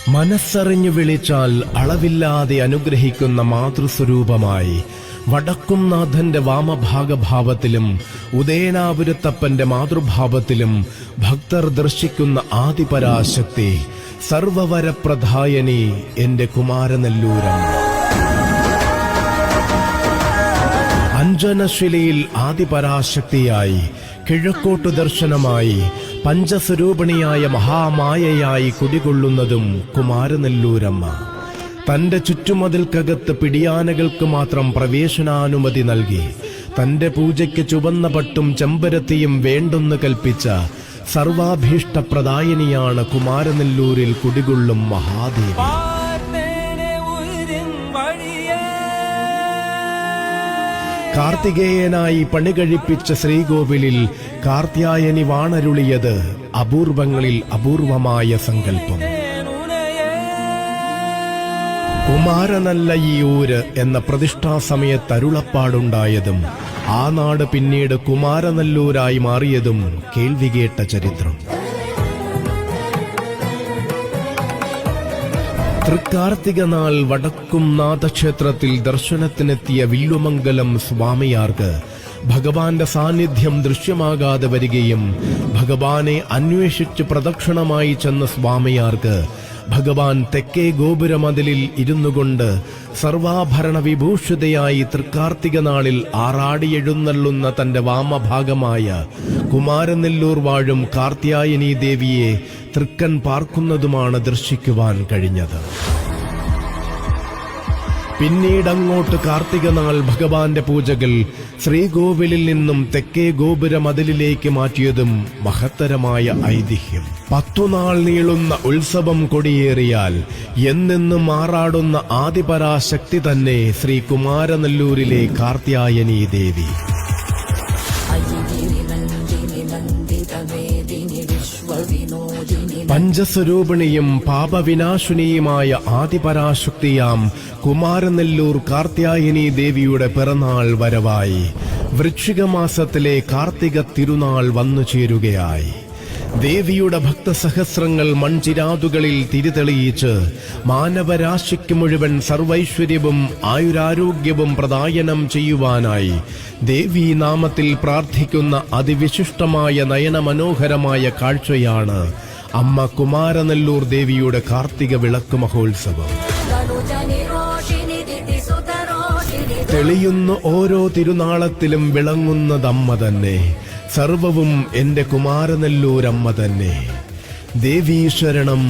മനസ്സറിഞ്ഞു വിളിച്ചാൽ അളവില്ലാതെ അനുഗ്രഹിക്കുന്ന മാതൃസ്വരൂപമായി വടക്കുംനാഥന്റെ വാമഭാഗഭാവത്തിലും ഉദയനാപുരത്തപ്പന്റെ മാതൃഭാവത്തിലും ഭക്തർ ദർശിക്കുന്ന ആദിപരാശക്തി സർവവരപ്രധായനി എന്റെ കുമാരനെല്ലൂരമ്മ. അഞ്ജനശിലയിൽ ആദിപരാശക്തിയായി, കിഴക്കോട്ടു ദർശനമായി, പഞ്ചസ്വരൂപിണിയായ മഹാമായയായി കുടികൊള്ളുന്നതും കുമാരനെല്ലൂരമ്മ. തന്റെ ചുറ്റുമതിൽക്കകത്ത് പിടിയാനകൾക്ക് മാത്രം പ്രവേശനാനുമതി നൽകി തന്റെ പൂജയ്ക്ക് ചുവന്ന പട്ടും ചെമ്പരത്തിയും വേണ്ടെന്ന് കൽപ്പിച്ച സർവാഭീഷ്ടപ്രദായിനിയാണ് കുമാരനെല്ലൂരിൽ കുടികൊള്ളും മഹാദേവി. കാർത്തികേയനായി പണികഴിപ്പിച്ച ശ്രീകോവിലിൽ കാർത്യായനി വാണരുളിയത് അപൂർവങ്ങളിൽ അപൂർവമായ സങ്കല്പം. കുമാരനല്ല ഈ ഊര് എന്ന പ്രതിഷ്ഠാസമയത്ത് അരുളപ്പാടുണ്ടായതും ആ നാട് പിന്നീട് കുമാരനെല്ലൂരായി മാറിയതും കേൾവികേട്ട ചരിത്രം. തൃക്കാർത്തിക നാൾ വടക്കും നാഥക്ഷേത്രത്തിൽ ദർശനത്തിനെത്തിയ വില്ലുമംഗലം സ്വാമിയാർക്ക് ഭഗവാന്റെ സാന്നിധ്യം ദൃശ്യമാകാതെ വരികയും ഭഗവാനെ അന്വേഷിച്ച് പ്രദക്ഷിണമായി ചെന്ന സ്വാമിയാർക്ക് ഭഗവാൻ തെക്കേ ഗോപുരമതിലിൽ ഇരുന്നുകൊണ്ട് സർവാഭരണ വിഭൂഷിതയായി തൃക്കാർത്തിക നാളിൽ ആറാടിയെഴുന്നള്ളുന്ന തന്റെ വാമഭാഗമായ കുമാരനെല്ലൂർ വാഴും കാർത്യായനി ദേവിയെ തൃക്കൻ പാർക്കുന്നതുമാണ് ദർശിക്കുവാൻ കഴിഞ്ഞത്. പിന്നീടങ്ങോട്ട് കാർത്തിക നാൾ ഭഗവാന്റെ പൂജകൾ ശ്രീകോവിലിൽ നിന്നും തെക്കേ ഗോപുര മതിലിലേക്ക് മാറ്റിയതും മഹത്തരമായ ഐതിഹ്യം. 10 നാൾ നീളുന്ന ഉത്സവം കൊടിയേറിയാൽ എന്നെന്നും മാറാടുന്ന ആദിപരാശക്തി തന്നെ ശ്രീ കുമാരനെല്ലൂരിലെ കാർത്യായനി ദേവി. പഞ്ചസ്വരൂപിണിയും പാപവിനാശിനിയുമായ ആദിപരാശക്തിയാം കുമാരനെല്ലൂർ കാർത്യായനി ദേവിയുടെ പിറന്നാൾ വരവായി വൃശ്ചികമാസത്തിലെ കാർത്തിക തിരുനാൾ വന്നു ചേരുകയായി. ദേവിയുടെ ഭക്തസഹസ്രങ്ങൾ മൺചിരാതുകളിൽ തിരിതെളിയിച്ച് മാനവരാശിക്ക് മുഴുവൻ സർവൈശ്വര്യവും ആയുരാരോഗ്യവും പ്രദായനം ചെയ്യുവാനായി ദേവീ നാമത്തിൽ പ്രാർത്ഥിക്കുന്ന അതിവിശിഷ്ടമായ നയനമനോഹരമായ കാഴ്ചയാണ് അമ്മ കുമാരനെല്ലൂർ ദേവിയുടെ കാർത്തിക വിളക്ക് മഹോത്സവം. തെളിയുന്ന ഓരോ തിരുനാളത്തിലും വിളങ്ങുന്നതമ്മ തന്നെ. സർവവും എന്റെ കുമാരനെല്ലൂരമ്മ തന്നെ. ദേവീ ശരണം.